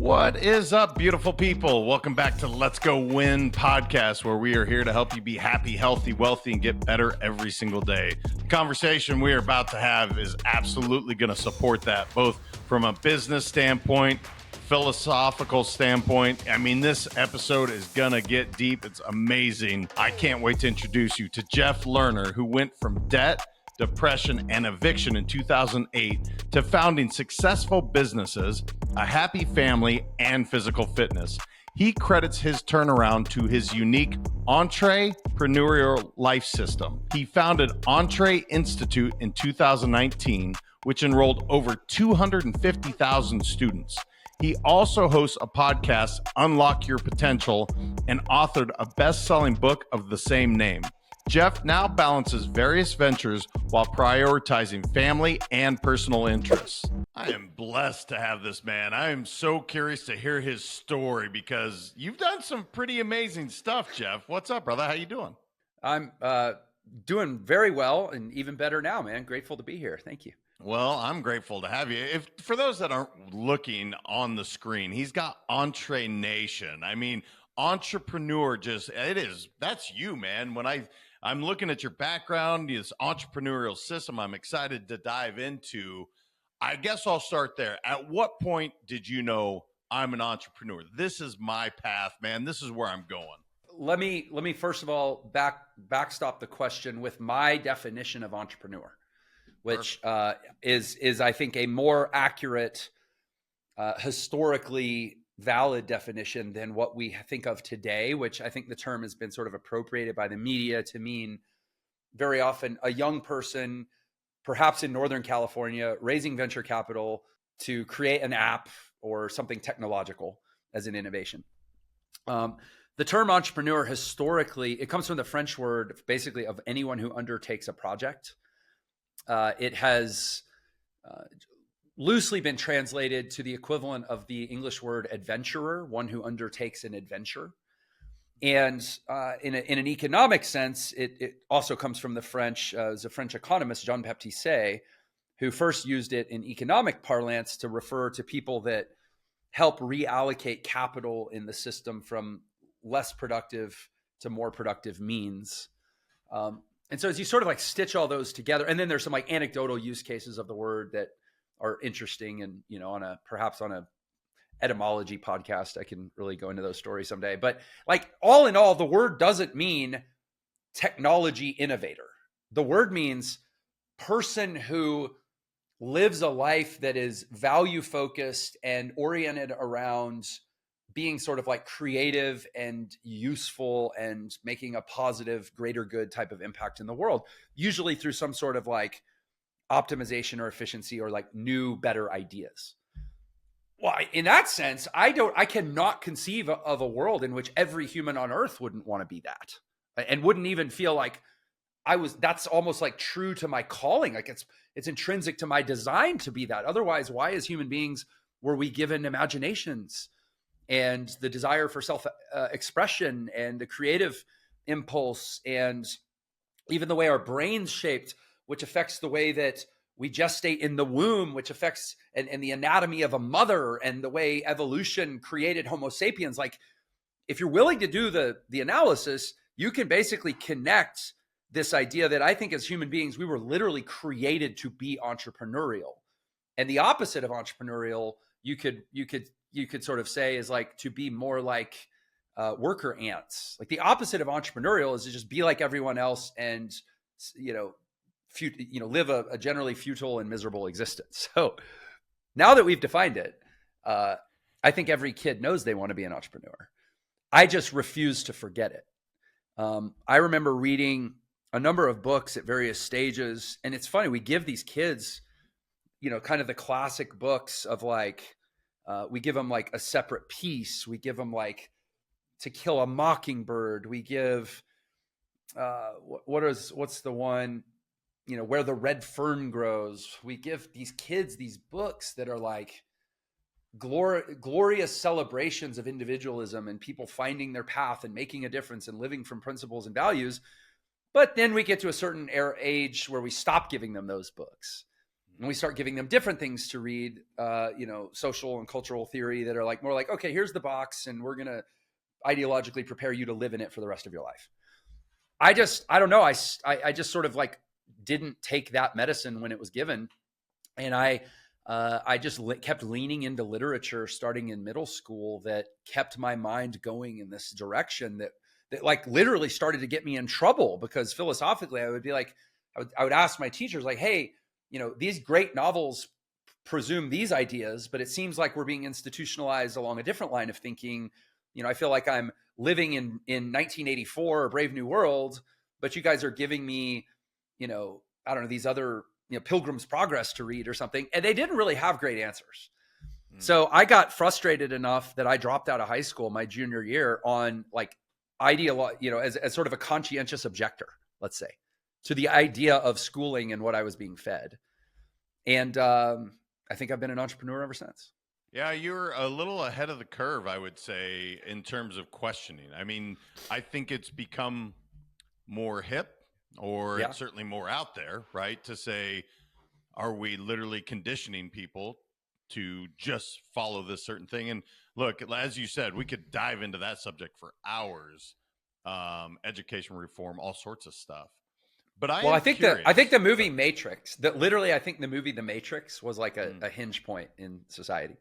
What is up, beautiful people? Welcome back to Let's Go Win podcast, where we are here to help you be happy, healthy, wealthy, and get better every single day. The conversation we are about to have is absolutely going to support that, both from a business standpoint, philosophical standpoint. I mean, this episode is going to get deep. It's amazing. I can't wait to introduce you to Jeff Lerner, who went from debt, depression, and eviction in 2008 to founding successful businesses, a happy family, and physical fitness. He credits his turnaround to his unique Entrepreneurial Life System. He founded Entre Institute in 2019, which enrolled over 250,000 students. He also hosts a podcast, Unlock Your Potential, and authored a best-selling book of the same name. Jeff now balances various ventures while prioritizing family and personal interests. I am blessed to have this man. I am so curious to hear his story because you've done some pretty amazing stuff, Jeff. What's up, brother? How you doing? I'm doing very well and even better now, man. Grateful to be here. Thank you. Well, I'm grateful to have you. If for those that aren't looking on the screen, he's got Entre Nation. I mean, entrepreneur, that's you, man. When I'm looking at your background, this entrepreneurial system I'm excited to dive into. I guess I'll start there. At what point did you know I'm an entrepreneur? This is my path, man. This is where I'm going. Let me first of all backstop the question with my definition of entrepreneur, which is I think a more accurate, historically valid definition than what we think of today, which I think the term has been sort of appropriated by the media to mean very often a young person, perhaps in Northern California, raising venture capital to create an app or something technological as an innovation. The term entrepreneur historically, it comes from the French word basically of anyone who undertakes a project. It has loosely been translated to the equivalent of the English word adventurer, one who undertakes an adventure. And in an economic sense, it also comes from the French, as a French economist, Jean-Baptiste, who first used it in economic parlance to refer to people that help reallocate capital in the system from less productive to more productive means. And so as you sort of like stitch all those together, and then there's some like anecdotal use cases of the word that are interesting, and perhaps on a etymology podcast I can really go into those stories someday. But like all in all, the word doesn't mean technology innovator. The word means person who lives a life that is value focused and oriented around being sort of like creative and useful and making a positive, greater good type of impact in the world, usually through some sort of like optimization or efficiency or like new, better ideas. Well, in that sense, I cannot conceive of a world in which every human on earth wouldn't want to be that and wouldn't even feel like that's almost like true to my calling. Like it's intrinsic to my design to be that. Otherwise, why as human beings were we given imaginations and the desire for self-expression and the creative impulse and even the way our brain's shaped, which affects the way that we gestate in the womb, which affects and the anatomy of a mother and the way evolution created Homo sapiens. Like if you're willing to do the analysis, you can basically connect this idea that I think as human beings, we were literally created to be entrepreneurial. And the opposite of entrepreneurial, you could sort of say is like to be more like worker ants. Like the opposite of entrepreneurial is to just be like everyone else and, live a generally futile and miserable existence. So now that we've defined it, I think every kid knows they want to be an entrepreneur. I just refuse to forget it. I remember reading a number of books at various stages, and it's funny, we give these kids, kind of the classic books of like, we give them like A Separate Piece. We give them like To Kill a Mockingbird. We give, what's the one, Where the Red Fern Grows. We give these kids these books that are like glorious celebrations of individualism and people finding their path and making a difference and living from principles and values. But then we get to a certain age where we stop giving them those books. And we start giving them different things to read, social and cultural theory that are like more like, okay, here's the box and we're going to ideologically prepare you to live in it for the rest of your life. I don't know. I just sort of like didn't take that medicine when it was given. And I just kept leaning into literature starting in middle school that kept my mind going in this direction that like literally started to get me in trouble, because philosophically I would be like, I would ask my teachers like, hey, these great novels presume these ideas, but it seems like we're being institutionalized along a different line of thinking. I feel like I'm living in 1984 or Brave New World, but you guys are giving me, I don't know, these other, Pilgrim's Progress to read or something. And they didn't really have great answers. So I got frustrated enough that I dropped out of high school my junior year on like as sort of a conscientious objector, let's say, to the idea of schooling and what I was being fed. And I think I've been an entrepreneur ever since. Yeah, you're a little ahead of the curve, I would say, in terms of questioning. I mean, I think it's become more hip, or it's certainly more out there, right? To say, are we literally conditioning people to just follow this certain thing? And look, as you said, we could dive into that subject for hours. Education reform, all sorts of stuff. But I think the movie Matrix, I think the movie The Matrix was like a hinge point in society.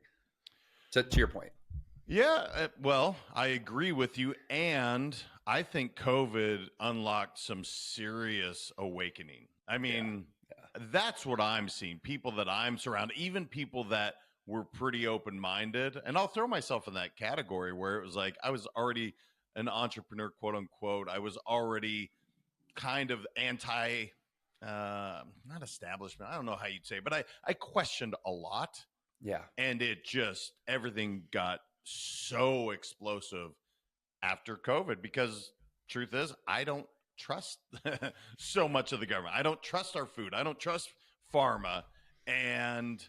To your point. Yeah, well, I agree with you. And I think COVID unlocked some serious awakening. I mean, that's what I'm seeing. People that I'm surrounded, even people that were pretty open-minded. And I'll throw myself in that category where it was like I was already an entrepreneur, quote unquote. I was already kind of anti, not establishment. I don't know how you'd say, but I questioned a lot. Yeah. And everything got so explosive after COVID, because truth is, I don't trust so much of the government. I don't trust our food. I don't trust pharma. And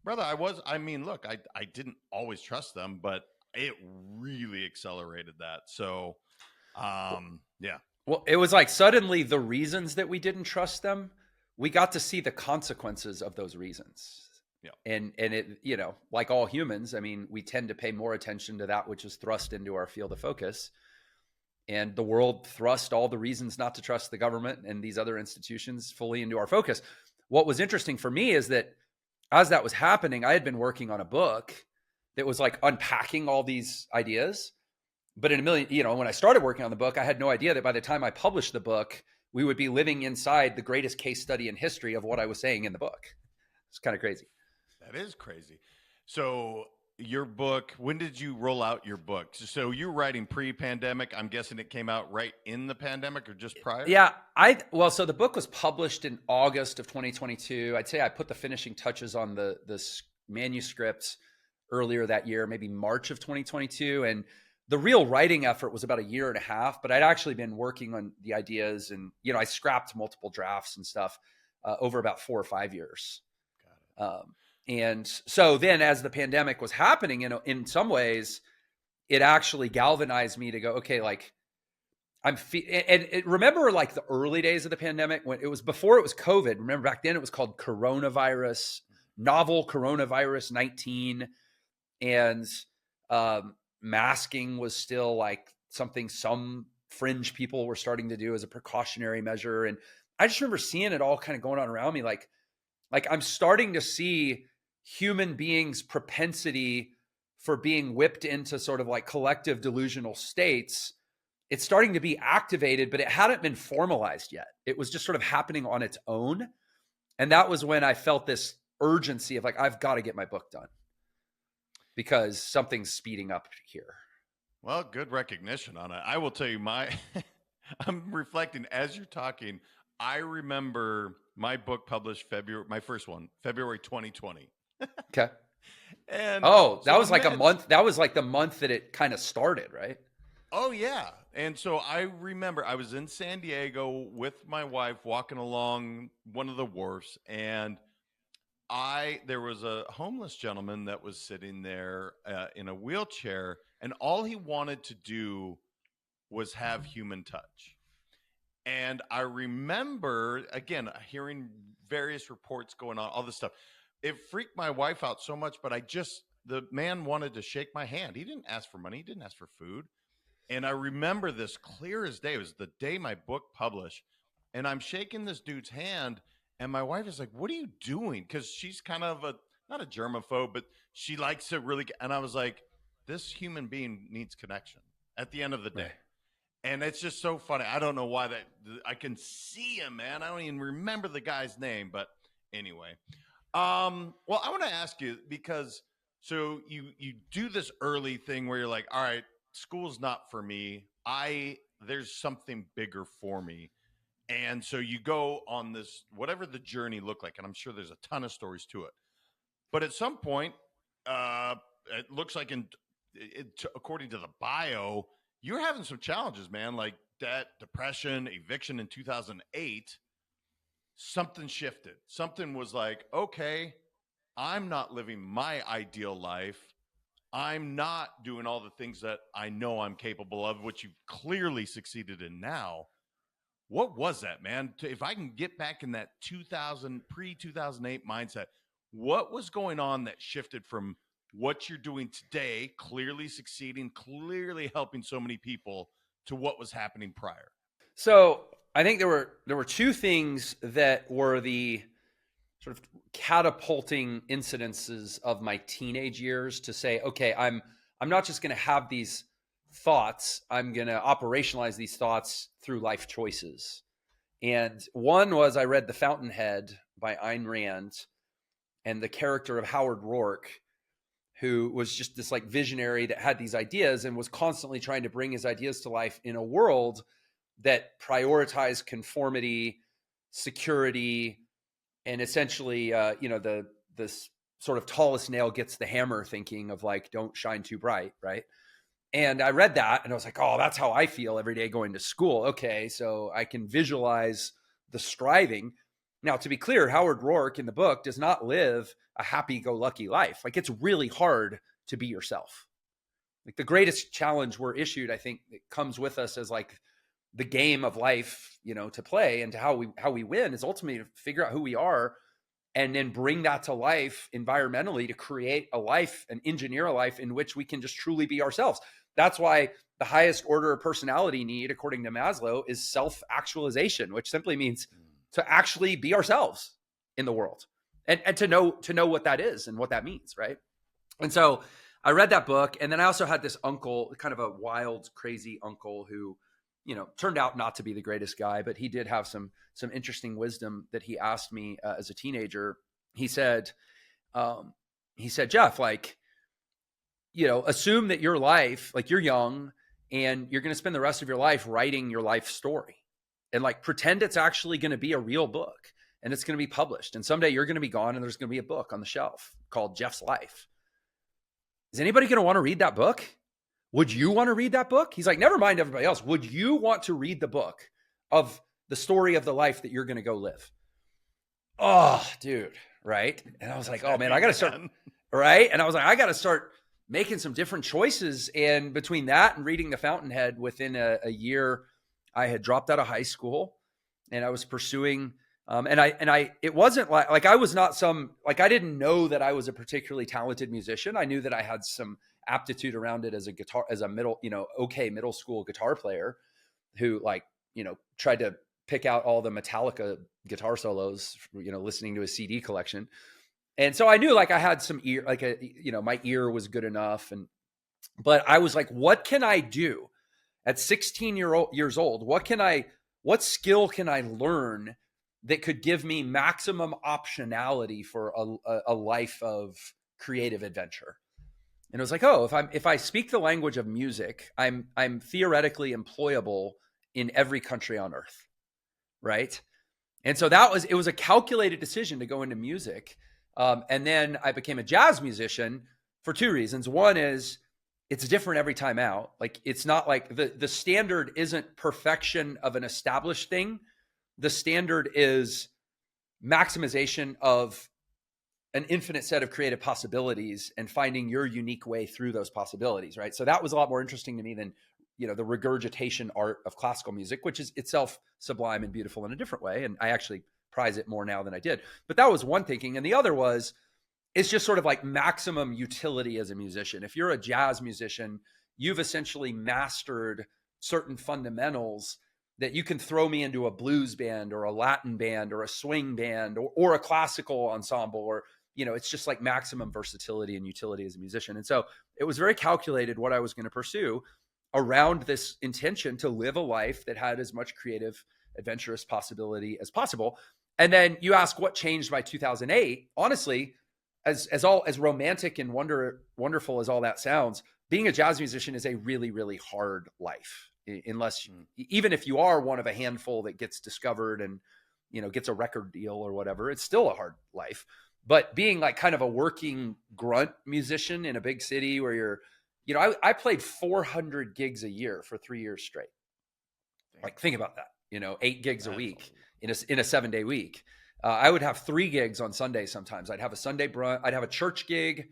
brother, look, I didn't always trust them, but it really accelerated that. So, yeah. Well, it was like suddenly the reasons that we didn't trust them, we got to see the consequences of those reasons. Yeah. And it, like all humans, I mean, we tend to pay more attention to that which is thrust into our field of focus. And the world thrust all the reasons not to trust the government and these other institutions fully into our focus. What was interesting for me is that as that was happening, I had been working on a book that was like unpacking all these ideas. But when I started working on the book, I had no idea that by the time I published the book, we would be living inside the greatest case study in history of what I was saying in the book. It's kind of crazy. That is crazy. So your book, when did you roll out your book? So you're writing pre-pandemic. I'm guessing it came out right in the pandemic or just prior? Yeah. So the book was published in August of 2022. I'd say I put the finishing touches on the manuscript earlier that year, maybe March of 2022. And the real writing effort was about a year and a half, but I'd actually been working on the ideas and, I scrapped multiple drafts and stuff over about 4 or 5 years. Got it. And so then as the pandemic was happening, in some ways, it actually galvanized me to go, okay, like remember like the early days of the pandemic when it was before it was COVID. Remember back then it was called coronavirus, novel coronavirus 19. And masking was still like something some fringe people were starting to do as a precautionary measure. And I just remember seeing it all kind of going on around me. Like I'm starting to see human beings' propensity for being whipped into sort of like collective delusional states. It's starting to be activated, but it hadn't been formalized yet. It was just sort of happening on its own. And that was when I felt this urgency of like, I've got to get my book done because something's speeding up here. Well, good recognition on it. I will tell you I'm reflecting as you're talking. I remember my book published my first one, February 2020. Okay. And that was like a month. That was like the month that it kind of started, right? Oh yeah. And so I remember I was in San Diego with my wife walking along one of the wharfs, and there was a homeless gentleman that was sitting there in a wheelchair, and all he wanted to do was have human touch. And I remember, again, hearing various reports going on, all this stuff. It freaked my wife out so much, but the man wanted to shake my hand. He didn't ask for money. He didn't ask for food. And I remember this clear as day. It was the day my book published. And I'm shaking this dude's hand. And my wife is like, what are you doing? Because she's kind of not a germaphobe, but she likes to really. And I was like, this human being needs connection at the end of the day. Right. And it's just so funny. I don't know why I can see him, man. I don't even remember the guy's name. But anyway. Well, I want to ask you, because so you do this early thing where you're like, all right, school's not for me. There's something bigger for me. And so you go on this, whatever the journey looked like. And I'm sure there's a ton of stories to it. But at some point, it looks like according to the bio, you're having some challenges, man, like debt, depression, eviction in 2008. Something shifted. Something was like, okay, I'm not living my ideal life. I'm not doing all the things that I know I'm capable of, which you've clearly succeeded in now. What was that, man? If I can get back in that pre-2008 mindset, what was going on that shifted from what you're doing today, clearly succeeding, clearly helping so many people, to what was happening prior? So I think there were two things that were the sort of catapulting incidences of my teenage years to say, okay, I'm not just going to have these thoughts. I'm going to operationalize these thoughts through life choices. And one was, I read The Fountainhead by Ayn Rand, and the character of Howard Rourke, who was just this like visionary that had these ideas and was constantly trying to bring his ideas to life in a world that prioritized conformity, security, and essentially, this sort of tallest nail gets the hammer thinking of like, don't shine too bright, right? And I read that and I was like, oh, that's how I feel every day going to school. Okay, so I can visualize the striving. Now, to be clear, Howard Rourke in the book does not live a happy-go-lucky life. Like, it's really hard to be yourself. Like, the greatest challenge we're issued, I think, it comes with us as like the game of life, to play, and to how we win is ultimately to figure out who we are and then bring that to life environmentally to create a life and engineer a life in which we can just truly be ourselves. That's why the highest order of personality need, according to Maslow, is self-actualization, which simply means to actually be ourselves in the world and to know what that is and what that means, right? And so I read that book, and then I also had this uncle, kind of a wild, crazy uncle who, turned out not to be the greatest guy, but he did have some interesting wisdom that he asked me as a teenager. He said, Jeff, like, assume that your life, like, you're young and you're going to spend the rest of your life writing your life story, and like pretend it's actually going to be a real book and it's going to be published. And someday you're going to be gone and there's going to be a book on the shelf called Jeff's Life. Is anybody going to want to read that book? Would you want to read that book? He's like, never mind everybody else. Would you want to read the book of the story of the life that you're going to go live? Oh, dude. Right. And I was like, oh man, I got to start. Right. And I was like, I got to start making some different choices. And between that and reading The Fountainhead, within a year, I had dropped out of high school and I was pursuing, it wasn't like I was not I didn't know that I was a particularly talented musician. I knew that I had some aptitude around it as a middle school guitar player who tried to pick out all the Metallica guitar solos, listening to a CD collection. And so I knew like I had some ear, my ear was good enough. But I was like, what can I do at 16 years old? What skill can I learn that could give me maximum optionality for a life of creative adventure? And it was like, oh, if I speak the language of music, I'm theoretically employable in every country on earth, right? And so it was a calculated decision to go into music. And then I became a jazz musician for two reasons. One is it's different every time out. Like, it's not like the standard isn't perfection of an established thing. The standard is maximization of an infinite set of creative possibilities and finding your unique way through those possibilities, right? So that was a lot more interesting to me than, the regurgitation art of classical music, which is itself sublime and beautiful in a different way. And I actually prize it more now than I did. But that was one thinking. And the other was, it's just sort of like maximum utility as a musician. If you're a jazz musician, you've essentially mastered certain fundamentals that you can throw me into a blues band or a Latin band or a swing band or a classical ensemble, or, it's just like maximum versatility and utility as a musician. And so it was very calculated what I was going to pursue around this intention to live a life that had as much creative, adventurous possibility as possible. And then you ask what changed by 2008. Honestly, as romantic and wonderful as all that sounds, being a jazz musician is a really, really hard life. Unless, even if you are one of a handful that gets discovered and, gets a record deal or whatever, it's still a hard life. But being like kind of a working grunt musician in a big city where you're, I played 400 gigs a year for 3 years straight. Like, think about that, 8 gigs a week in a 7-day week. I would have 3 gigs on Sunday sometimes. I'd have a Sunday brunch, I'd have a church gig,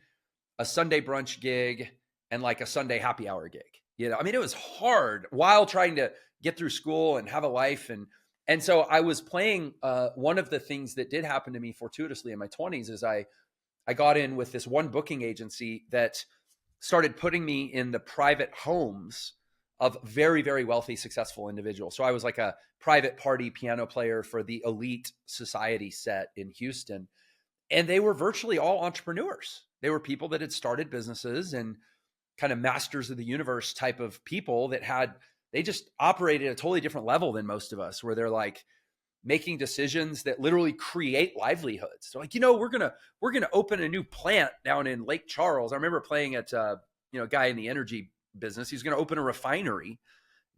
a Sunday brunch gig, and like a Sunday happy hour gig. It was hard while trying to get through school and have a life. And so I was playing, one of the things that did happen to me fortuitously in my 20s is I got in with this one booking agency that started putting me in the private homes of very, very wealthy, successful individuals. So I was like a private party piano player for the elite society set in Houston. And they were virtually all entrepreneurs. They were people that had started businesses and kind of masters of the universe type of people they just operated at a totally different level than most of us, where they're like making decisions that literally create livelihoods. They're like, we're going to open a new plant down in Lake Charles. I remember playing at, a guy in the energy business. He's going to open a refinery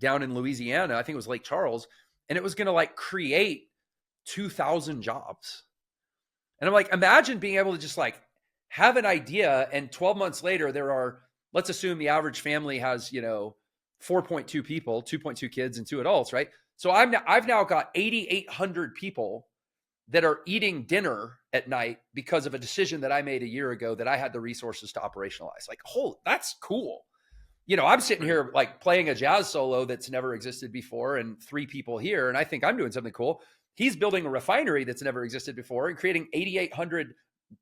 down in Louisiana. I think it was Lake Charles. And it was going to like create 2,000 jobs. And I'm like, imagine being able to just like have an idea. And 12 months later, there are, let's assume the average family has, 4.2 people, 2.2 kids and 2 adults, right? So I've now got 8,800 people that are eating dinner at night because of a decision that I made a year ago that I had the resources to operationalize. Like, that's cool. I'm sitting here like playing a jazz solo that's never existed before and 3 people here, and I think I'm doing something cool. He's building a refinery that's never existed before and creating 8,800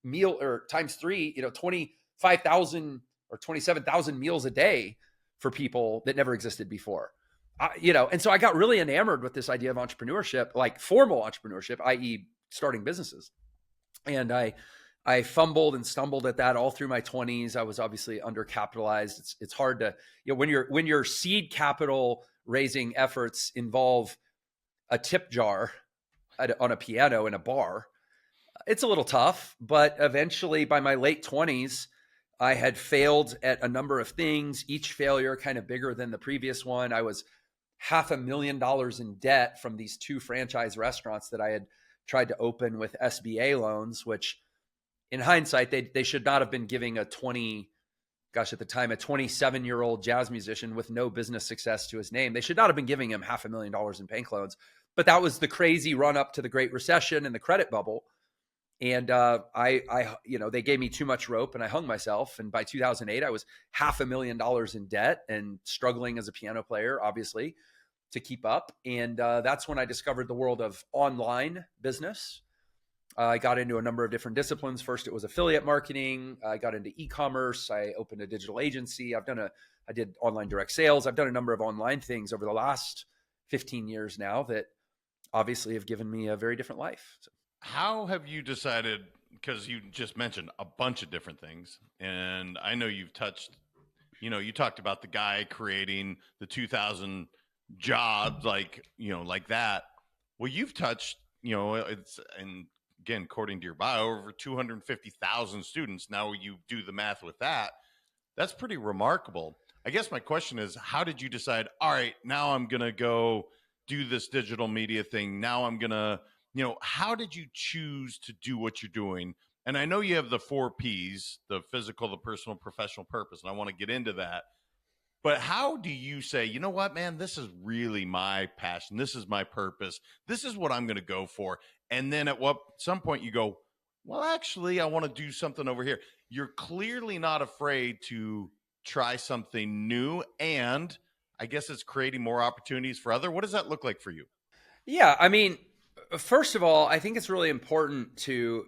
meal or times 3, 25,000 or 27,000 meals a day for people that never existed before. And so I got really enamored with this idea of entrepreneurship, like formal entrepreneurship, i.e. starting businesses. And I fumbled and stumbled at that all through my 20s. I was obviously undercapitalized. It's hard to, when your seed capital raising efforts involve a tip jar on a piano in a bar, it's a little tough. But eventually by my late 20s, I had failed at a number of things, each failure kind of bigger than the previous one. I was $500,000 in debt from these 2 franchise restaurants that I had tried to open with SBA loans, which in hindsight, they should not have been giving at the time, a 27-year-old jazz musician with no business success to his name. They should not have been giving him $500,000 in bank loans. But that was the crazy run up to the Great Recession and the credit bubble. And they gave me too much rope and I hung myself. And by 2008, I was $500,000 in debt and struggling as a piano player, obviously, to keep up. And that's when I discovered the world of online business. I got into a number of different disciplines. First, it was affiliate marketing. I got into e-commerce. I opened a digital agency. I did online direct sales. I've done a number of online things over the last 15 years now that obviously have given me a very different life. So. How have you decided, because you just mentioned a bunch of different things, and I know you've touched, you talked about the guy creating the 2,000 jobs, like that. Well, you've touched, and again, according to your bio, over 250,000 students. Now you do the math with that. That's pretty remarkable. I guess my question is, how did you decide, all right, now I'm going to go do this digital media thing. Now I'm going to, how did you choose to do what you're doing? And I know you have the 4 Ps, the physical, the personal, professional, purpose, and I want to get into that. But how do you say, you know what, man, this is really my passion. This is my purpose. This is what I'm going to go for. And then at some point you go, well, actually, I want to do something over here. You're clearly not afraid to try something new. And I guess it's creating more opportunities for other. What does that look like for you? Yeah. I mean, First of all, I think it's really important to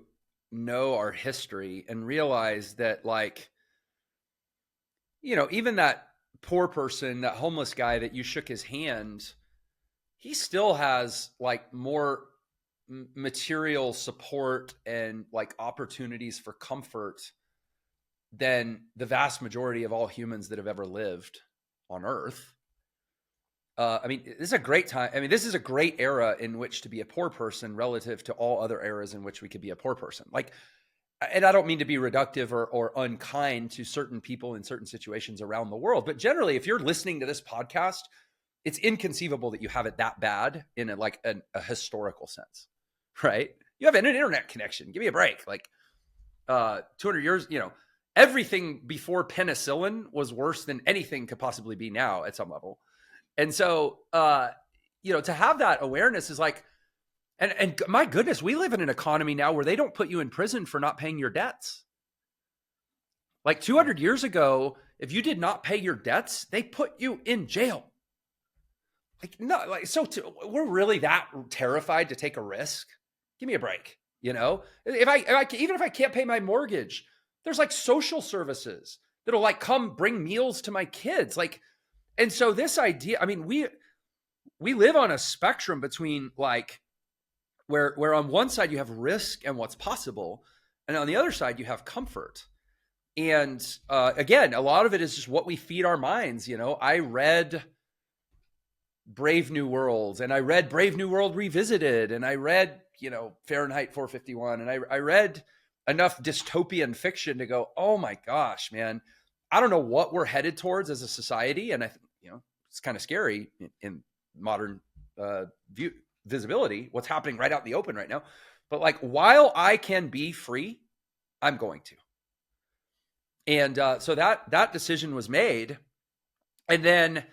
know our history and realize that, like, even that poor person, that homeless guy that you shook his hand, he still has like more material support and like opportunities for comfort than the vast majority of all humans that have ever lived on Earth. I mean, this is a great time. I mean, this is a great era in which to be a poor person relative to all other eras in which we could be a poor person. Like, and I don't mean to be reductive or unkind to certain people in certain situations around the world, but generally, if you're listening to this podcast, it's inconceivable that you have it that bad in a historical sense, right? You have an internet connection. Give me a break. Like 200 years, everything before penicillin was worse than anything could possibly be now at some level. And so, to have that awareness is like, and my goodness, we live in an economy now where they don't put you in prison for not paying your debts. Like 200 years ago, if you did not pay your debts, they put you in jail. We're really that terrified to take a risk? Give me a break. Even if I can't pay my mortgage, there's like social services that'll like come bring meals to my kids. And so this idea, I mean, we live on a spectrum between like where on one side you have risk and what's possible, and on the other side you have comfort. And again, a lot of it is just what we feed our minds. I read Brave New Worlds, and I read Brave New World Revisited, and I read, Fahrenheit 451, and I read enough dystopian fiction to go, oh my gosh, man, I don't know what we're headed towards as a society. And I think, it's kind of scary in modern visibility, what's happening right out in the open right now. But like, while I can be free, I'm going to. And so that decision was made. And then,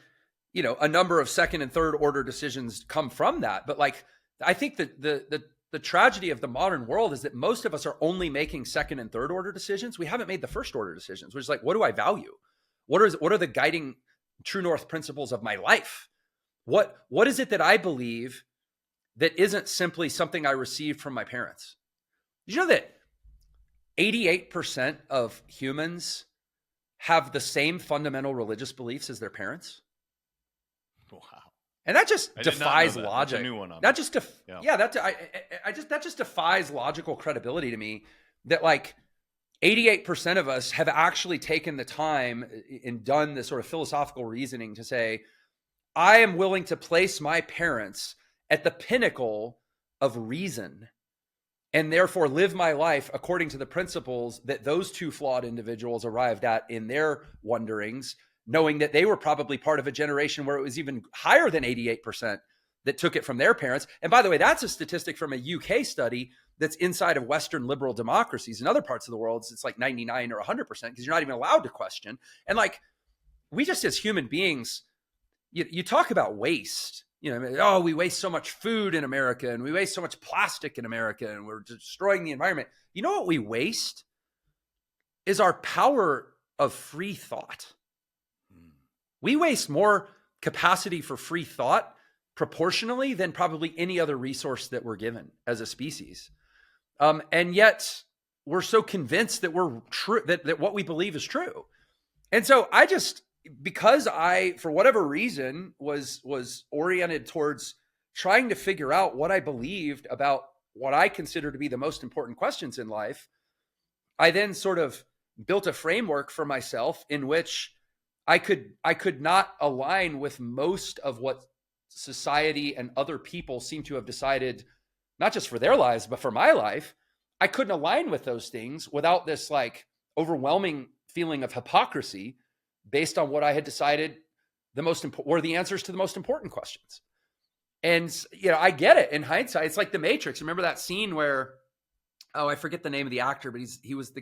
a number of second and third order decisions come from that. But like, I think that the tragedy of the modern world is that most of us are only making second and third order decisions. We haven't made the first order decisions, which is like, what do I value? What are the guiding true north principles of my life? What is it that I believe that isn't simply something I received from my parents? Did you know that 88% of humans have the same fundamental religious beliefs as their parents? Wow. And that just defies logic. That's a new one on that just that just defies logical credibility to me, that like 88% of us have actually taken the time and done this sort of philosophical reasoning to say, I am willing to place my parents at the pinnacle of reason and therefore live my life according to the principles that those two flawed individuals arrived at in their wanderings, knowing that they were probably part of a generation where it was even higher than 88% that took it from their parents. And by the way, that's a statistic from a UK study that's inside of Western liberal democracies. In other parts of the world, it's like 99 or 100% because you're not even allowed to question. And like, we just as human beings, you talk about waste. We waste so much food in America, and we waste so much plastic in America, and we're destroying the environment. You know what we waste is our power of free thought. We waste more capacity for free thought proportionally than probably any other resource that we're given as a species. And yet we're so convinced that we're true, that what we believe is true. And so because I, for whatever reason, was oriented towards trying to figure out what I believed about what I consider to be the most important questions in life, I then sort of built a framework for myself in which I could not align with most of what society and other people seem to have decided, not just for their lives, but for my life. I couldn't align with those things without this like overwhelming feeling of hypocrisy based on what I had decided were the answers to the most important questions. And, I get it in hindsight. It's like the Matrix. Remember that scene where, I forget the name of the actor, but he was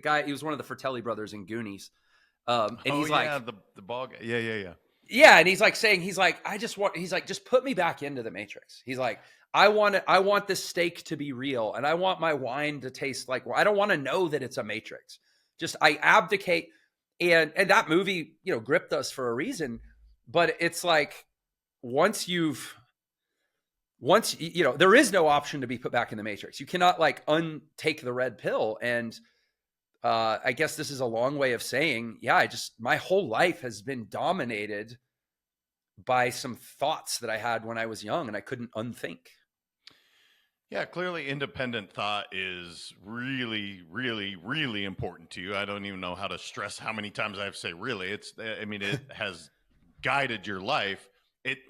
one of the Fratelli brothers in Goonies. And he's like, the ball guy. Yeah. Yeah. And he's like, just put me back into the Matrix. He's like, I want this steak to be real. And I want my wine to taste like, I don't want to know that it's a Matrix. Just, I abdicate. And that movie, gripped us for a reason, but it's like, once you've once, there is no option to be put back in the matrix. You cannot like untake the red pill. And I guess this is a long way of saying, my whole life has been dominated by some thoughts that I had when I was young and I couldn't unthink. Yeah, clearly independent thought is really, really, really important to you. I don't even know how to stress how many times I have to say really. It has guided your life.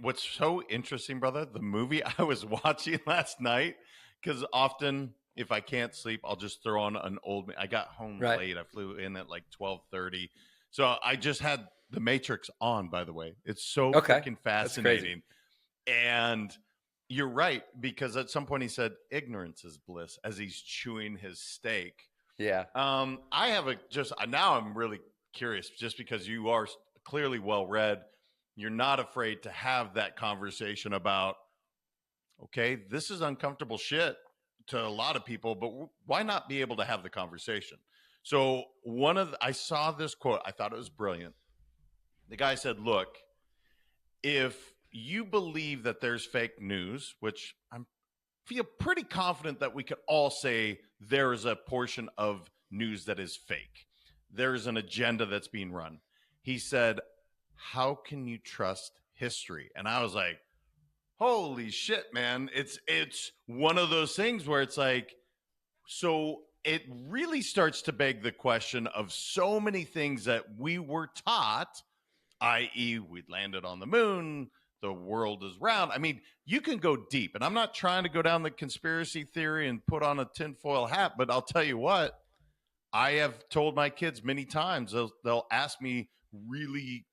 What's so interesting, brother, the movie I was watching last night, because often if I can't sleep, I'll just throw on an old, I got home late. I flew in at like 12:30. So I just had The Matrix on, by the way. It's so freaking fascinating. And you're right, because at some point he said, ignorance is bliss, as he's chewing his steak. Yeah. I have now I'm really curious, just because you are clearly well-read. You're not afraid to have that conversation about, okay, this is uncomfortable shit to a lot of people, but why not be able to have the conversation? So I saw this quote. I thought it was brilliant. The guy said, look, if you believe that there's fake news, which I feel pretty confident that we could all say there is a portion of news that is fake. There is an agenda that's being run. He said, how can you trust history? And I was like, holy shit, man. It's one of those things where it's like, so it really starts to beg the question of so many things that we were taught, i.e. we landed on the moon, the world is round. I mean, you can go deep, and I'm not trying to go down the conspiracy theory and put on a tinfoil hat, but I'll tell you what, I have told my kids many times, they'll ask me really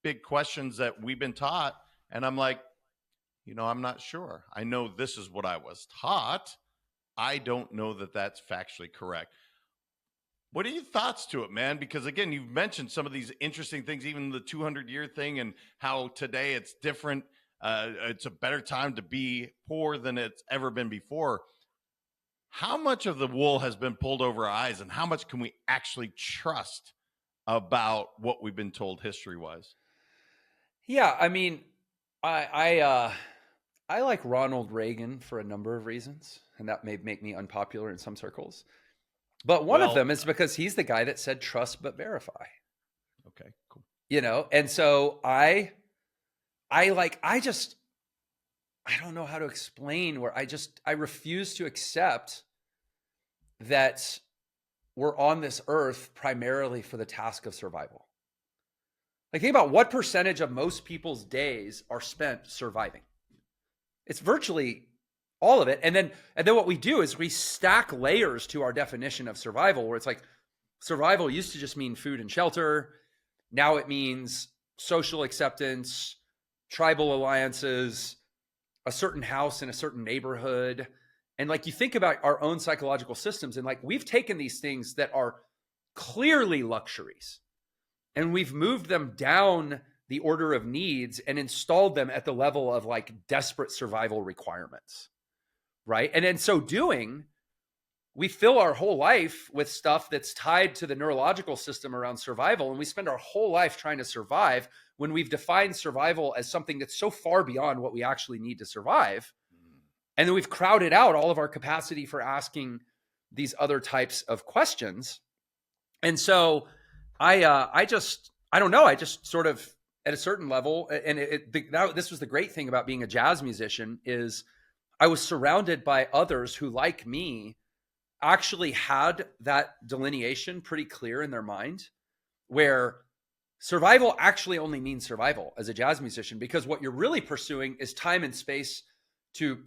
big questions that we've been taught, and I'm like, I'm not sure. I know this is what I was taught. I don't know that that's factually correct. What are your thoughts to it, man? Because again, you've mentioned some of these interesting things, even the 200-year thing, and how today it's different. It's a better time to be poor than it's ever been before. How much of the wool has been pulled over our eyes, and how much can we actually trust about what we've been told history-wise? Yeah, I mean, I like Ronald Reagan for a number of reasons, and that may make me unpopular in some circles. But one of them is because he's the guy that said trust but verify. Okay, cool. And so I don't know how to explain where I refuse to accept that we're on this earth primarily for the task of survival. Like, think about what percentage of most people's days are spent surviving. It's virtually all of it. And then what we do is we stack layers to our definition of survival, where it's like survival used to just mean food and shelter. Now it means social acceptance, tribal alliances, a certain house in a certain neighborhood. And like, you think about our own psychological systems, and like, we've taken these things that are clearly luxuries and we've moved them down the order of needs and installed them at the level of like desperate survival requirements. Right. And in so doing, we fill our whole life with stuff that's tied to the neurological system around survival. And we spend our whole life trying to survive when we've defined survival as something that's so far beyond what we actually need to survive. And then we've crowded out all of our capacity for asking these other types of questions. And so I don't know. I just sort of, at a certain level, and this was the great thing about being a jazz musician, is I was surrounded by others who, like me, actually had that delineation pretty clear in their mind, where survival actually only means survival as a jazz musician, because what you're really pursuing is time and space to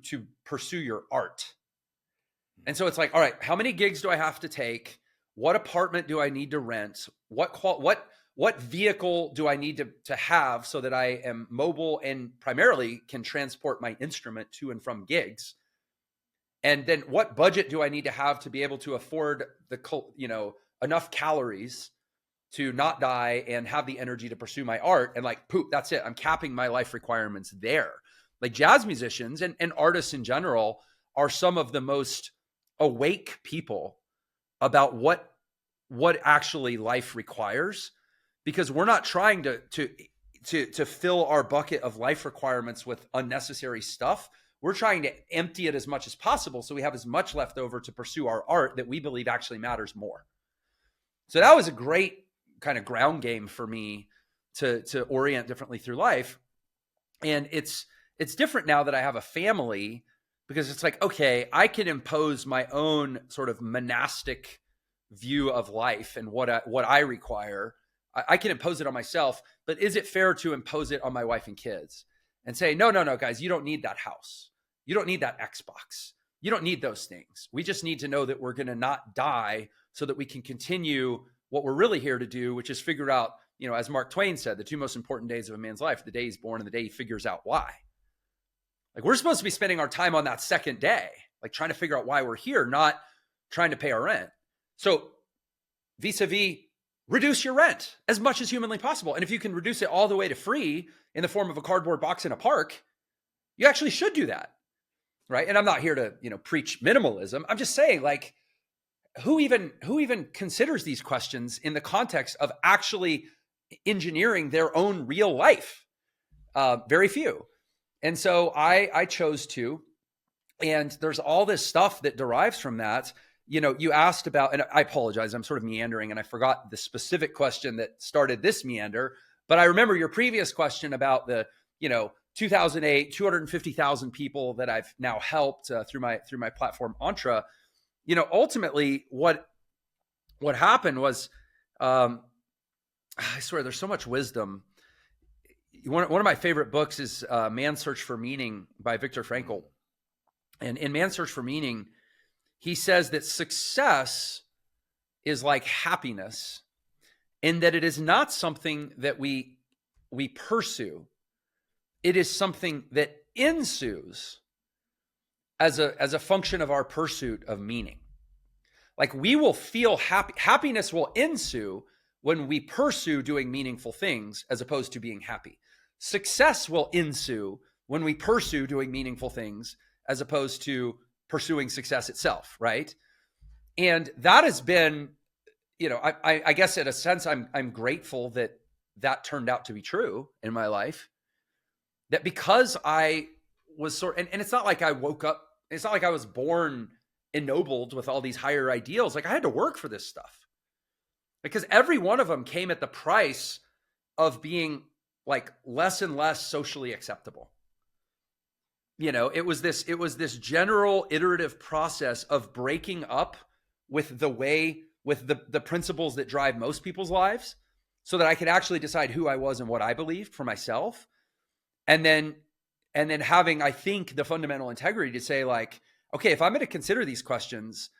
pursue your art. And so it's like, all right, how many gigs do I have to take? What apartment do I need to rent? What vehicle do I need to have so that I am mobile and primarily can transport my instrument to and from gigs? And then what budget do I need to have to be able to afford enough calories to not die and have the energy to pursue my art? And like, poop, that's it. I'm capping my life requirements there. Like, jazz musicians and artists in general are some of the most awake people about what actually life requires, because we're not trying to fill our bucket of life requirements with unnecessary stuff. We're trying to empty it as much as possible so we have as much left over to pursue our art that we believe actually matters more. So that was a great kind of ground game for me to orient differently through life. And it's different now that I have a family, because it's like, okay, I can impose my own sort of monastic view of life and what I require. I can impose it on myself, but is it fair to impose it on my wife and kids and say, no, guys, you don't need that house. You don't need that Xbox. You don't need those things. We just need to know that we're going to not die so that we can continue what we're really here to do, which is figure out, as Mark Twain said, the two most important days of a man's life, the day he's born and the day he figures out why. Like, we're supposed to be spending our time on that second day, like trying to figure out why we're here, not trying to pay our rent. So vis-a-vis, reduce your rent as much as humanly possible. And if you can reduce it all the way to free in the form of a cardboard box in a park, you actually should do that, right? And I'm not here to, preach minimalism. I'm just saying, like, who even considers these questions in the context of actually engineering their own real life? Very few. And so I chose to, and there's all this stuff that derives from that. You asked about, and I apologize, I'm sort of meandering and I forgot the specific question that started this meander, but I remember your previous question about the, 2008, 250,000 people that I've now helped through my platform, Entre. Ultimately what happened was, I swear there's so much wisdom. One of my favorite books is Man's Search for Meaning by Viktor Frankl. And in Man's Search for Meaning, he says that success is like happiness, in that it is not something that we pursue. It is something that ensues as a function of our pursuit of meaning. Like, we will feel happy. Happiness will ensue when we pursue doing meaningful things as opposed to being happy. Success will ensue when we pursue doing meaningful things as opposed to pursuing success itself, right? And that has been, I guess in a sense, I'm grateful that turned out to be true in my life. That because I was and it's not like I woke up, it's not like I was born ennobled with all these higher ideals. Like, I had to work for this stuff, because every one of them came at the price of being like less and less socially acceptable. It was this general iterative process of breaking up with the principles that drive most people's lives, so that I could actually decide who I was and what I believed for myself. And then having, I think, the fundamental integrity to say, like, okay, if I'm going to consider these questions,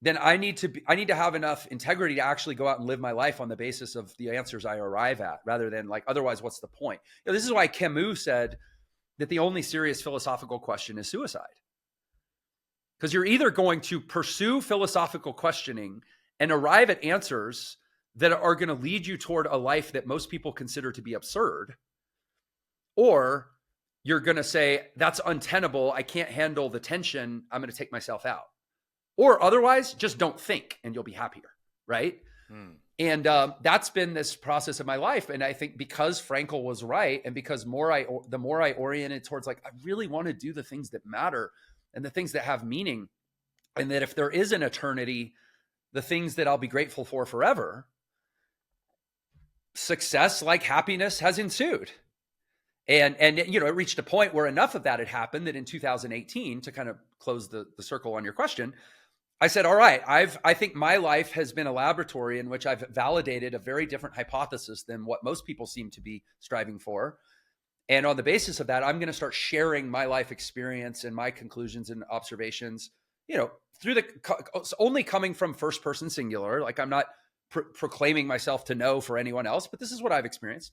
then I need to have enough integrity to actually go out and live my life on the basis of the answers I arrive at, rather than like, otherwise, what's the point? This is why Camus said that the only serious philosophical question is suicide. Because you're either going to pursue philosophical questioning and arrive at answers that are going to lead you toward a life that most people consider to be absurd, or you're going to say, that's untenable, I can't handle the tension, I'm going to take myself out. Or otherwise, just don't think and you'll be happier, right? And that's been this process of my life. And I think because Frankl was right, and because the more I oriented towards, like, I really want to do the things that matter and the things that have meaning, and that if there is an eternity, the things that I'll be grateful for forever, success, like happiness, has ensued. And it reached a point where enough of that had happened that in 2018, to kind of close the circle on your question, I said, all right, I think my life has been a laboratory in which I've validated a very different hypothesis than what most people seem to be striving for. And on the basis of that, I'm going to start sharing my life experience and my conclusions and observations, through only coming from first person singular. Like, I'm not proclaiming myself to know for anyone else, but this is what I've experienced.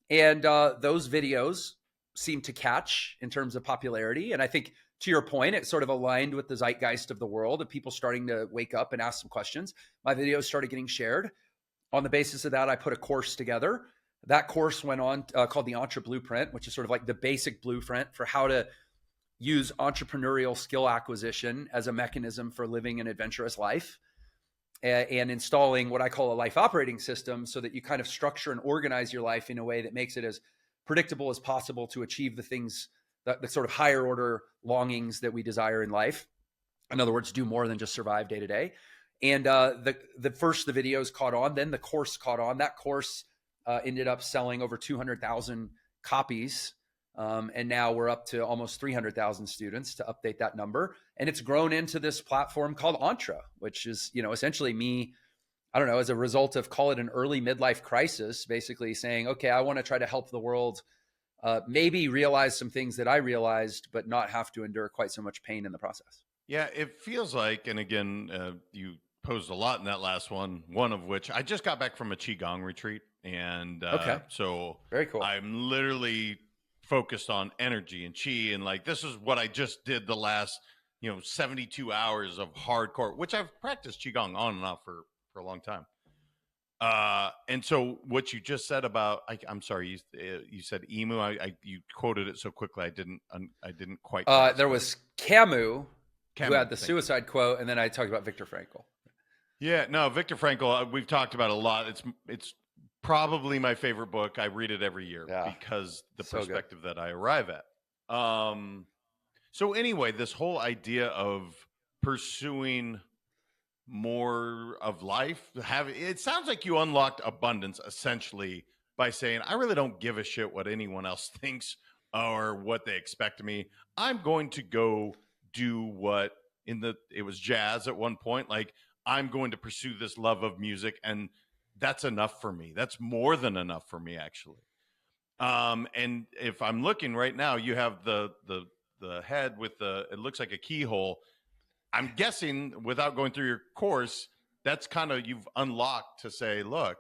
And those videos seem to catch in terms of popularity. And I think, to your point, it sort of aligned with the zeitgeist of the world of people starting to wake up and ask some questions. My videos started getting shared. On the basis of that, I put a course together. That course went on called the Entre Blueprint, which is sort of like the basic blueprint for how to use entrepreneurial skill acquisition as a mechanism for living an adventurous life, and installing what I call a life operating system, so that you kind of structure and organize your life in a way that makes it as predictable as possible to achieve the things the sort of higher order longings that we desire in life. In other words, do more than just survive day to day. And the videos caught on, then the course caught on. That course ended up selling over 200,000 copies. And now we're up to almost 300,000 students, to update that number. And it's grown into this platform called Entre, which is, essentially me, I don't know, as a result of, call it an early midlife crisis, basically saying, okay, I want to try to help the world maybe realize some things that I realized, but not have to endure quite so much pain in the process. Yeah, it feels like, and again, you posed a lot in that last one of which I just got back from a Qigong retreat. And so very cool. I'm literally focused on energy and Qi. And like, this is what I just did the last, 72 hours of hardcore, which I've practiced Qigong on and off for a long time. And so what you just said about, I'm sorry, you said emu. You quoted it so quickly. I didn't quite. There was Camus who had the suicide quote, and then I talked about Viktor Frankl. Yeah, no, Viktor Frankl, we've talked about a lot. It's probably my favorite book. I read it every year because the perspective that I arrive at. So anyway, this whole idea of pursuing more of life, it sounds like you unlocked abundance essentially by saying, I really don't give a shit what anyone else thinks or what they expect of me. I'm going to go do what it was jazz at one point. Like, I'm going to pursue this love of music, and that's enough for me. That's more than enough for me, actually. And if I'm looking right now, you have the head with it looks like a keyhole. I'm guessing, without going through your course, that's kind of, you've unlocked to say, look,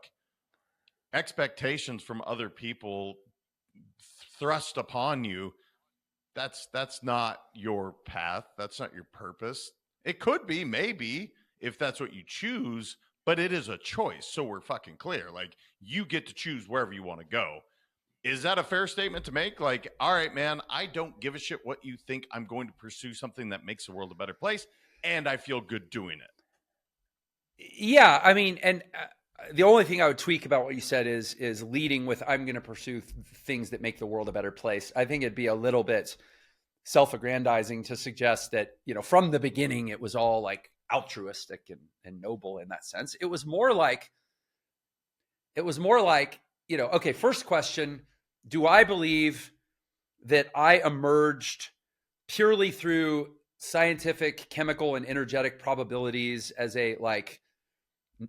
expectations from other people thrust upon you, that's not your path. That's not your purpose. It could be, maybe, if that's what you choose, but it is a choice. So we're fucking clear. Like, you get to choose wherever you want to go. Is that a fair statement to make? Like, all right, man, I don't give a shit what you think. I'm going to pursue something that makes the world a better place, and I feel good doing it. Yeah, I mean, and the only thing I would tweak about what you said is leading with, I'm going to pursue things that make the world a better place. I think it'd be a little bit self-aggrandizing to suggest that, from the beginning, it was all like altruistic and noble in that sense. It was more like, okay, first question, do I believe that I emerged purely through scientific, chemical, and energetic probabilities as a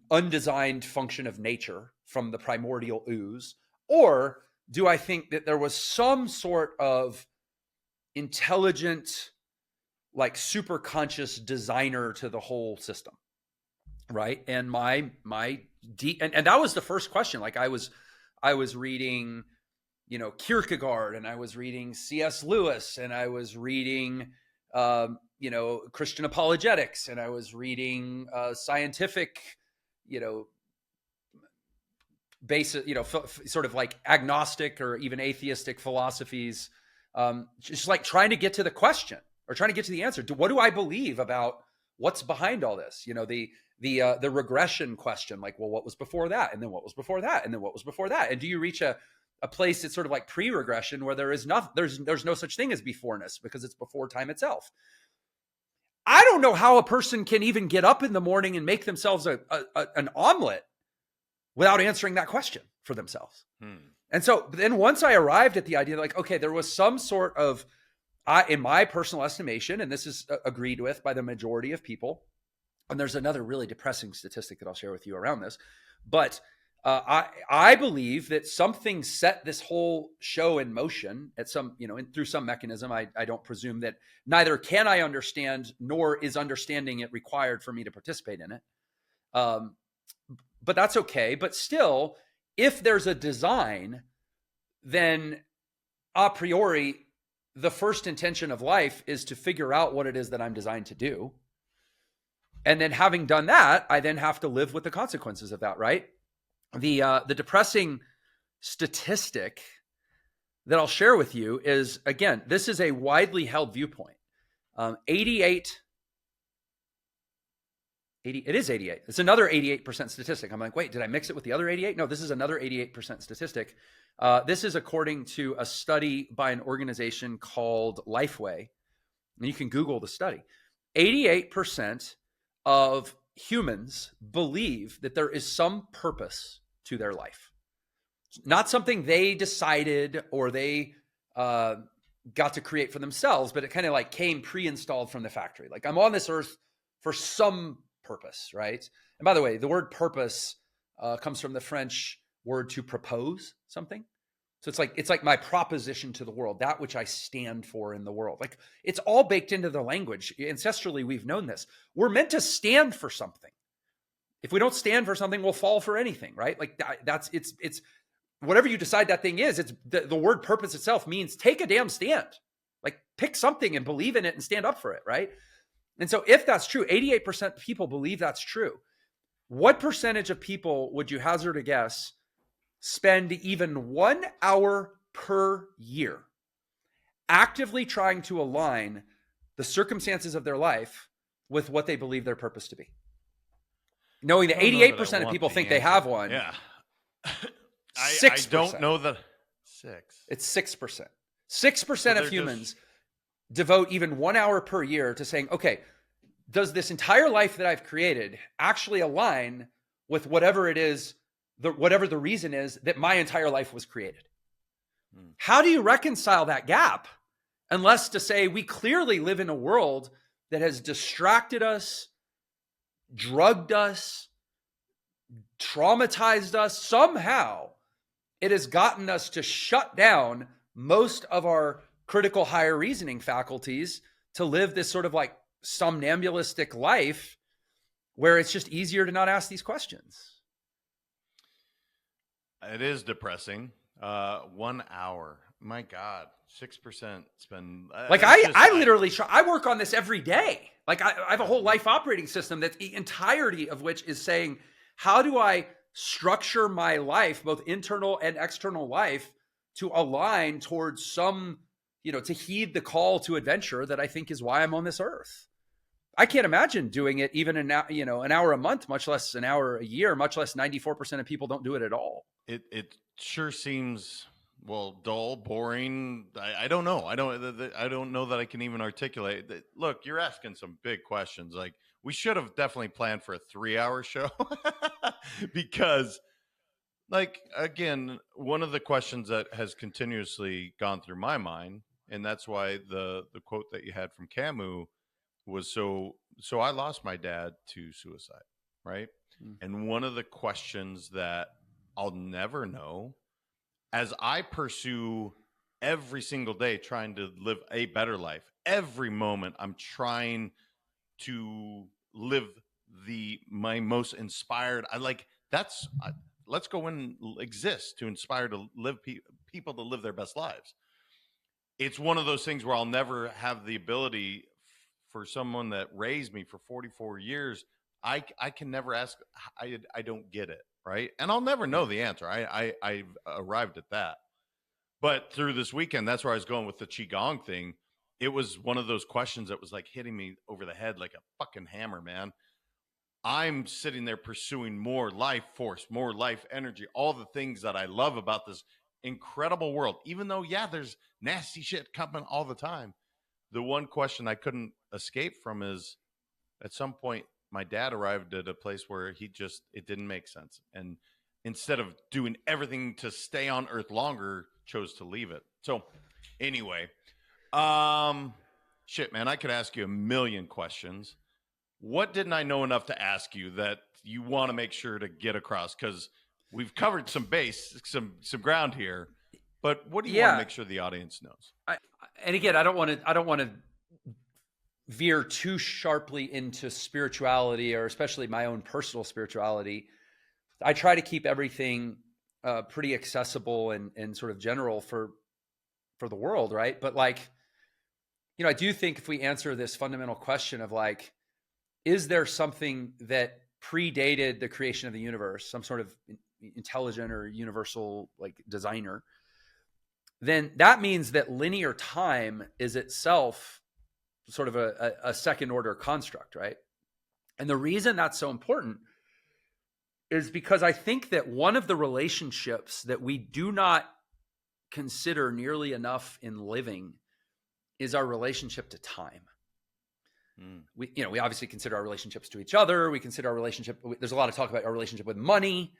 undesigned function of nature from the primordial ooze? Or do I think that there was some sort of intelligent, super conscious designer to the whole system? Right. And my deep, and that was the first question. Like, I was reading, Kierkegaard, and I was reading C.S. Lewis, and I was reading, Christian apologetics, and I was reading scientific, basic, sort of like agnostic or even atheistic philosophies, just like trying to get to the question or trying to get to the answer. What do I believe about what's behind all this? The regression question, like, well, what was before that? And then what was before that? And then what was before that? And do you reach a place that's sort of like pre-regression where there's no such thing as beforeness because it's before time itself? I don't know how a person can even get up in the morning and make themselves an omelet without answering that question for themselves. And so then once I arrived at the idea, like, okay, there was some sort of, in my personal estimation, and this is agreed with by the majority of people, and there's another really depressing statistic that I'll share with you around this, but I believe that something set this whole show in motion at some, through some mechanism. I don't presume that neither can I understand, nor is understanding it required for me to participate in it. But that's okay. But still, if there's a design, then a priori, the first intention of life is to figure out what it is that I'm designed to do. And then having done that, I then have to live with the consequences of that, right? The depressing statistic that I'll share with you is, again, this is a widely held viewpoint. 88% 80, it is 88. It's another 88% statistic. I'm like, wait, did I mix it with the other 88? No, this is another 88% statistic. This is according to a study by an organization called Lifeway. And you can Google the study. 88% of humans believe that there is some purpose to their life. Not something they decided or they got to create for themselves, but it kind of like came pre-installed from the factory. Like, I'm on this earth for some purpose, right? And by the way, the word purpose comes from the French word to propose something. So it's like my proposition to the world, that which I stand for in the world. Like, it's all baked into the language. Ancestrally, we've known this. We're meant to stand for something. If we don't stand for something, we'll fall for anything, right? Like it's whatever you decide that thing is. It's the word purpose itself means take a damn stand. Like, pick something and believe in it and stand up for it, right? And so if that's true, 88% of people believe that's true. What percentage of people would you hazard a guess spend even 1 hour per year actively trying to align the circumstances of their life with what they believe their purpose to be? Knowing that 88% of people think they have one. Yeah. 6%. I don't know that. 6. It's 6%. 6% of humans devote even 1 hour per year to saying, okay, does this entire life that I've created actually align with whatever it is, whatever the reason is that my entire life was created? How do you reconcile that gap? Unless to say we clearly live in a world that has distracted us, drugged us, traumatized us. Somehow it has gotten us to shut down most of our critical higher reasoning faculties to live this sort of like somnambulistic life where it's just easier to not ask these questions. It is depressing. 1 hour. My God, 6% spend. Like I literally try. I work on this every day. Like I have a whole life operating system that the entirety of which is saying, how do I structure my life, both internal and external life, to align towards some, to heed the call to adventure that I think is why I'm on this earth. I can't imagine doing it even an hour a month, much less an hour a year, much less 94% of people don't do it at all. It sure seems, dull, boring. I don't know. I don't know that I can even articulate that. Look, you're asking some big questions. Like, we should have definitely planned for a 3-hour show because, like, again, one of the questions that has continuously gone through my mind, and that's why the quote that you had from Camus was so I lost my dad to suicide, right? And one of the questions that I'll never know, as I pursue every single day trying to live a better life, every moment I'm trying to live my most inspired. Let's go and exist to inspire to live people to live their best lives. It's one of those things where I'll never have the ability for someone that raised me for 44 years. I can never ask. I don't get it, right? And I'll never know the answer. I've arrived at that. But through this weekend, that's where I was going with the Qigong thing. It was one of those questions that was like hitting me over the head like a fucking hammer, man. I'm sitting there pursuing more life force, more life energy, all the things that I love about this incredible world. Even though, there's nasty shit coming all the time. The one question I couldn't escape from is, at some point, my dad arrived at a place where it didn't make sense. And instead of doing everything to stay on Earth longer, chose to leave it. So anyway, shit, man, I could ask you a million questions. What didn't I know enough to ask you that you want to make sure to get across? Because we've covered some ground here, but what do you want to make sure the audience knows? And again, I don't want to veer too sharply into spirituality, or especially my own personal spirituality. I try to keep everything pretty accessible and sort of general for the world, right? But like, I do think if we answer this fundamental question of like, is there something that predated the creation of the universe, some sort of intelligent or universal like designer, then that means that linear time is itself sort of a second order construct, right? And the reason that's so important is because I think that one of the relationships that we do not consider nearly enough in living is our relationship to time. We obviously consider our relationships to each other. We consider our relationship. There's a lot of talk about our relationship with money.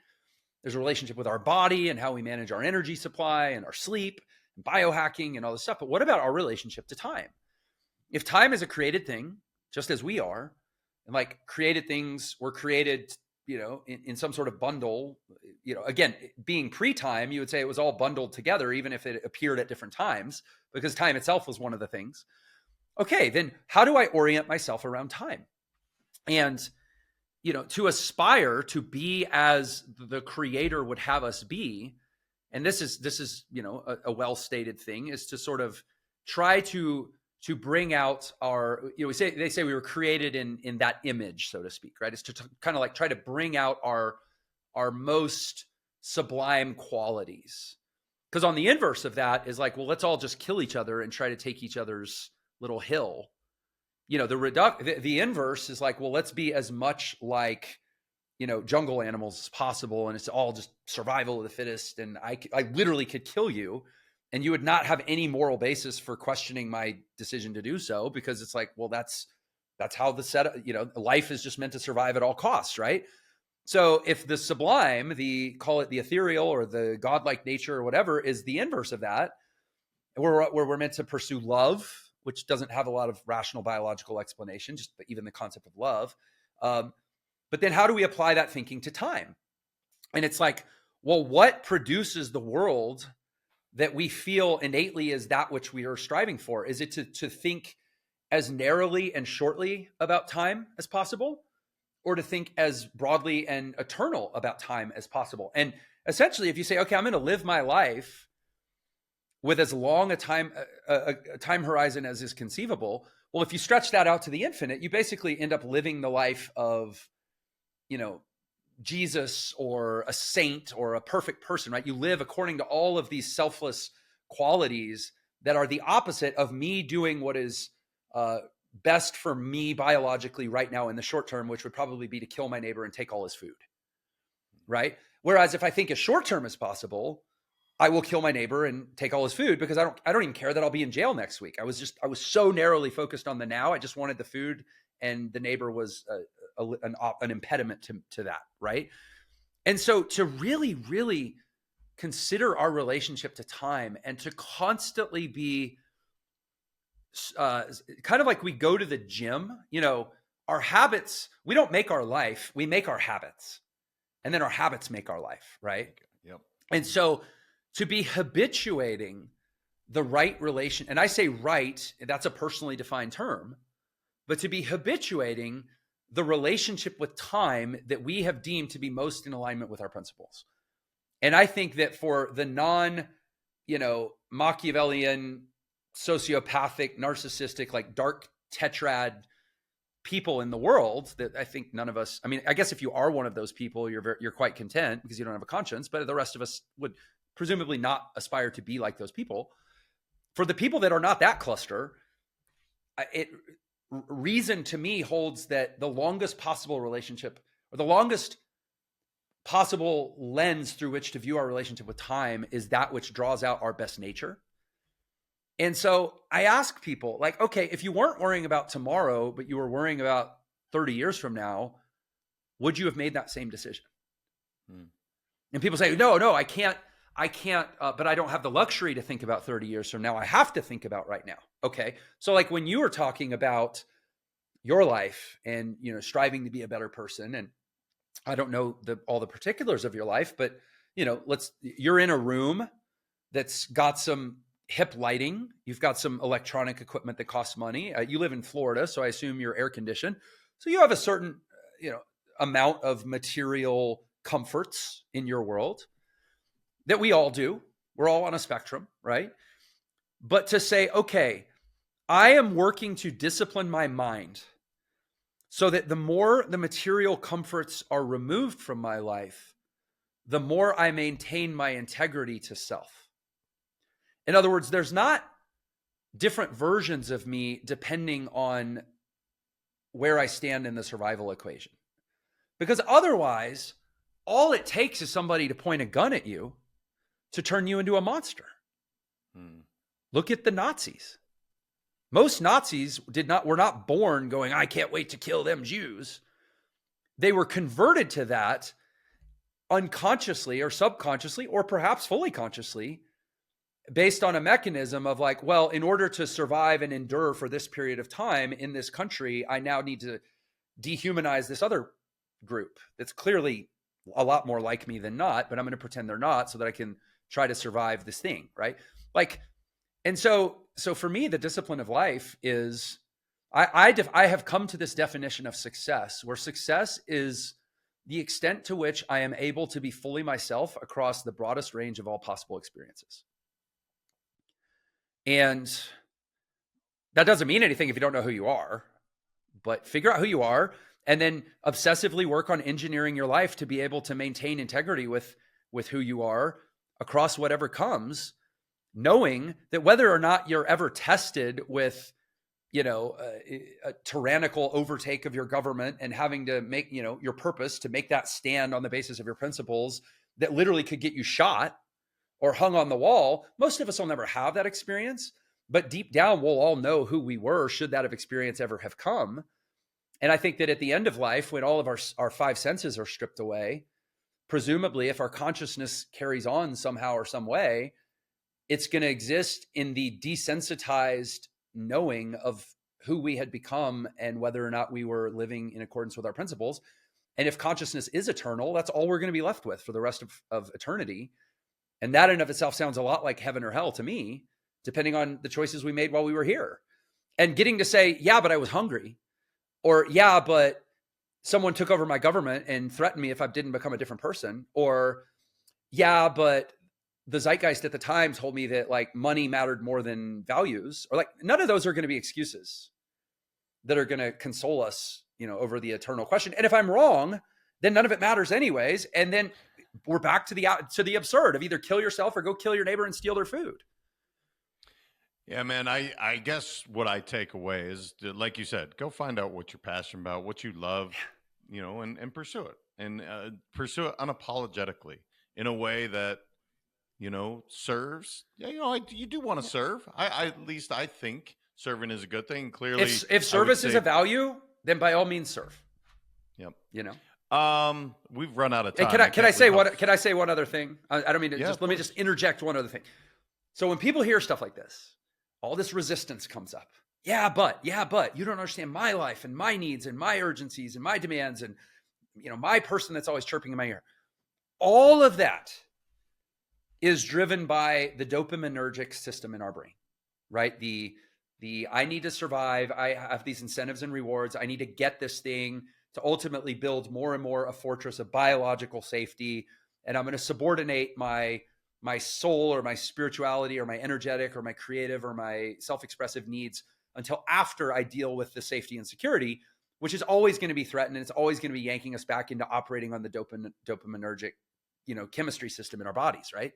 There's a relationship with our body and how we manage our energy supply and our sleep and biohacking and all this stuff. But what about our relationship to time? If time is a created thing, just as we are, and like created things were created, in some sort of bundle, again, being pre-time, you would say it was all bundled together, even if it appeared at different times, because time itself was one of the things. Okay, then how do I orient myself around time? And, to aspire to be as the creator would have us be, and this is a well-stated thing, is to sort of try to bring out our, they say we were created in that image, so to speak, right? It's to kind of like try to bring out our most sublime qualities. Because on the inverse of that is like, well, let's all just kill each other and try to take each other's little hill. The inverse is like, well, let's be as much like, jungle animals as possible. And it's all just survival of the fittest. And I literally could kill you and you would not have any moral basis for questioning my decision to do so, because it's like, well, that's how the setup, life is just meant to survive at all costs. Right. So if the sublime, call it the ethereal or the godlike nature or whatever, is the inverse of that, where we're meant to pursue love, which doesn't have a lot of rational biological explanation, just even the concept of love. But then how do we apply that thinking to time? And it's like, well, what produces the world that we feel innately is that which we are striving for? Is it to think as narrowly and shortly about time as possible, or to think as broadly and eternal about time as possible? And essentially, if you say, okay, I'm going to live my life with as long a time horizon as is conceivable, well, if you stretch that out to the infinite, you basically end up living the life of, Jesus or a saint or a perfect person, right? You live according to all of these selfless qualities that are the opposite of me doing what is best for me biologically right now in the short term, which would probably be to kill my neighbor and take all his food, right? Whereas if I think as short term as possible, I will kill my neighbor and take all his food, because I don't even care that I'll be in jail next week. I was so narrowly focused on the now. I just wanted the food, and the neighbor was an impediment to that, right? And so to really, really consider our relationship to time and to constantly be kind of like we go to the gym, our habits, we don't make our life, we make our habits, and then our habits make our life, right? Yep. And so to be habituating the right relation, and I say right, that's a personally defined term, but to be habituating the relationship with time that we have deemed to be most in alignment with our principles. And I think that for the Machiavellian, sociopathic, narcissistic, like dark tetrad people in the world, that I think none of us, I mean, I guess if you are one of those people, you're quite content because you don't have a conscience, but the rest of us would presumably not aspire to be like those people. For the people that are not that cluster, reason to me holds that the longest possible relationship, or the longest possible lens through which to view our relationship with time, is that which draws out our best nature. And so I ask people, like, okay, if you weren't worrying about tomorrow, but you were worrying about 30 years from now, would you have made that same decision? And people say, no, I can't, but I don't have the luxury to think about 30 years from now. I have to think about right now. Okay. So like when you were talking about your life and, striving to be a better person, and I don't know all the particulars of your life, but you're in a room that's got some hip lighting. You've got some electronic equipment that costs money. You live in Florida, so I assume you're air conditioned. So you have a certain, amount of material comforts in your world that we all do. We're all on a spectrum, right? But to say, okay, I am working to discipline my mind so that the more the material comforts are removed from my life, the more I maintain my integrity to self. In other words, there's not different versions of me depending on where I stand in the survival equation. Because otherwise, all it takes is somebody to point a gun at you to turn you into a monster. Look at the Nazis. Most Nazis were not born going, I can't wait to kill them Jews. They were converted to that unconsciously or subconsciously, or perhaps fully consciously, based on a mechanism of like, well, in order to survive and endure for this period of time in this country, I now need to dehumanize this other group that's clearly a lot more like me than not, but I'm going to pretend they're not so that I can try to survive this thing, right? Like, and so for me, the discipline of life is, I have come to this definition of success, where success is the extent to which I am able to be fully myself across the broadest range of all possible experiences. And that doesn't mean anything if you don't know who you are, but figure out who you are and then obsessively work on engineering your life to be able to maintain integrity with who you are across whatever comes, knowing that whether or not you're ever tested with, a tyrannical overtake of your government and having to make, your purpose to make that stand on the basis of your principles that literally could get you shot or hung on the wall. Most of us will never have that experience, but deep down, we'll all know who we were should that experience ever have come. And I think that at the end of life, when all of our five senses are stripped away, presumably if our consciousness carries on somehow or some way, it's going to exist in the desensitized knowing of who we had become and whether or not we were living in accordance with our principles. And if consciousness is eternal, that's all we're going to be left with for the rest of eternity. And that in and of itself sounds a lot like heaven or hell to me, depending on the choices we made while we were here. And getting to say, yeah, but I was hungry. Or, yeah, but someone took over my government and threatened me if I didn't become a different person. Or, yeah, but the zeitgeist at the time told me that like money mattered more than values. Or like none of those are going to be excuses that are going to console us, over the eternal question. And if I'm wrong, then none of it matters anyways. And then we're back to the absurd of either kill yourself or go kill your neighbor and steal their food. Yeah, man, I guess what I take away is, like you said, go find out what you're passionate about, what you love, and pursue it. And pursue it unapologetically in a way that, serves. Yeah, you do want to serve. At least I think serving is a good thing. Clearly, if service is a value, then by all means serve. Yep. We've run out of time. Hey, can I say one other thing? I don't mean to let me just interject one other thing. So when people hear stuff like this, all this resistance comes up. Yeah, but you don't understand my life and my needs and my urgencies and my demands and, my person that's always chirping in my ear. All of that is driven by the dopaminergic system in our brain, right? The I need to survive. I have these incentives and rewards. I need to get this thing to ultimately build more and more a fortress of biological safety. And I'm going to subordinate my soul or my spirituality or my energetic or my creative or my self-expressive needs until after I deal with the safety and security, which is always going to be threatened. And it's always going to be yanking us back into operating on the dopaminergic, chemistry system in our bodies, right?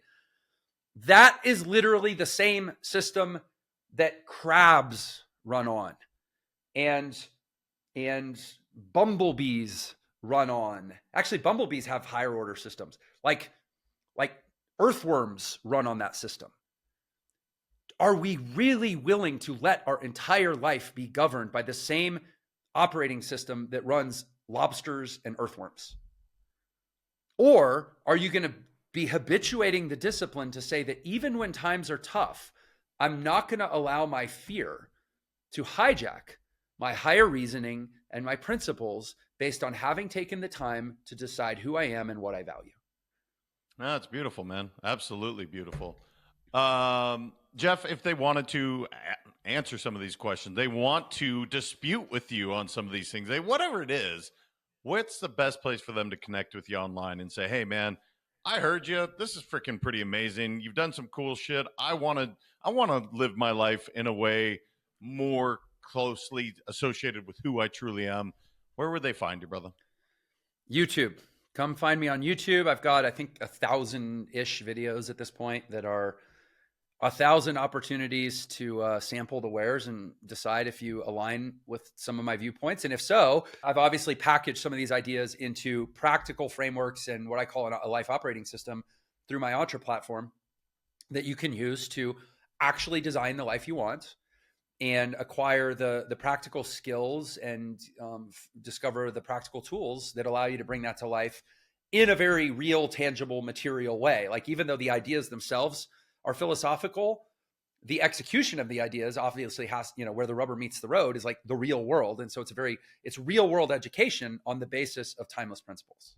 That is literally the same system that crabs run on and bumblebees run on. Actually, bumblebees have higher order systems. Like earthworms run on that system. Are we really willing to let our entire life be governed by the same operating system that runs lobsters and earthworms? Or are you going to be habituating the discipline to say that even when times are tough, I'm not going to allow my fear to hijack my higher reasoning and my principles based on having taken the time to decide who I am and what I value? That's beautiful, man. Absolutely beautiful. Jeff, if they wanted to answer some of these questions, they want to dispute with you on some of these things, whatever it is, what's the best place for them to connect with you online and say, hey, man, I heard you. This is freaking pretty amazing. You've done some cool shit. I want to live my life in a way more closely associated with who I truly am. Where would they find you, brother? YouTube. Come find me on YouTube. I've got, I think, 1,000-ish videos at this point that are 1,000 opportunities to sample the wares and decide if you align with some of my viewpoints. And if so, I've obviously packaged some of these ideas into practical frameworks and what I call a life operating system through my Entre platform that you can use to actually design the life you want and acquire the practical skills and discover the practical tools that allow you to bring that to life in a very real, tangible, material way. Like, even though the ideas themselves are philosophical, the execution of the ideas obviously has, where the rubber meets the road is like the real world. And so it's real world education on the basis of timeless principles,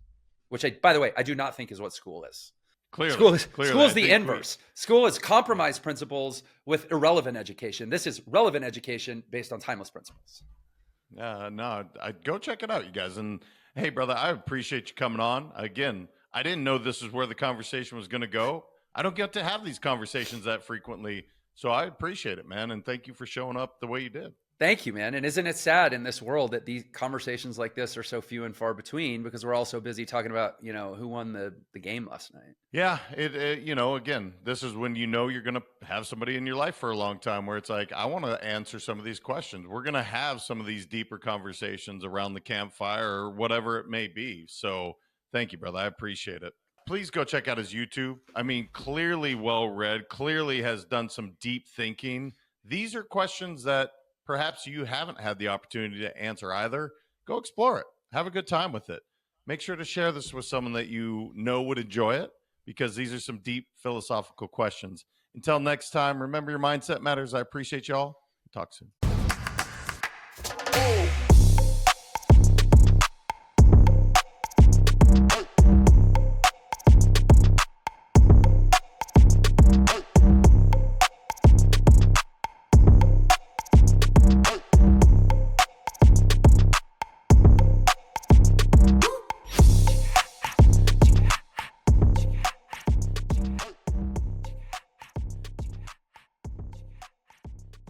which by the way, I do not think is what school is. Clearly, School is the inverse. School is compromised principles with irrelevant education. This is relevant education based on timeless principles. No, go check it out, you guys. And hey, brother, I appreciate you coming on. Again, I didn't know this is where the conversation was going to go. I don't get to have these conversations that frequently, so I appreciate it, man. And thank you for showing up the way you did. Thank you, man. And isn't it sad in this world that these conversations like this are so few and far between because we're all so busy talking about, who won the game last night? Yeah. Again, this is when you're going to have somebody in your life for a long time where it's like, I want to answer some of these questions. We're going to have some of these deeper conversations around the campfire or whatever it may be. So thank you, brother. I appreciate it. Please go check out his YouTube. I mean, clearly well-read, clearly has done some deep thinking. These are questions that perhaps you haven't had the opportunity to answer either. Go explore it. Have a good time with it. Make sure to share this with someone that you know would enjoy it, because these are some deep philosophical questions. Until next time, remember, your mindset matters. I appreciate y'all. Talk soon.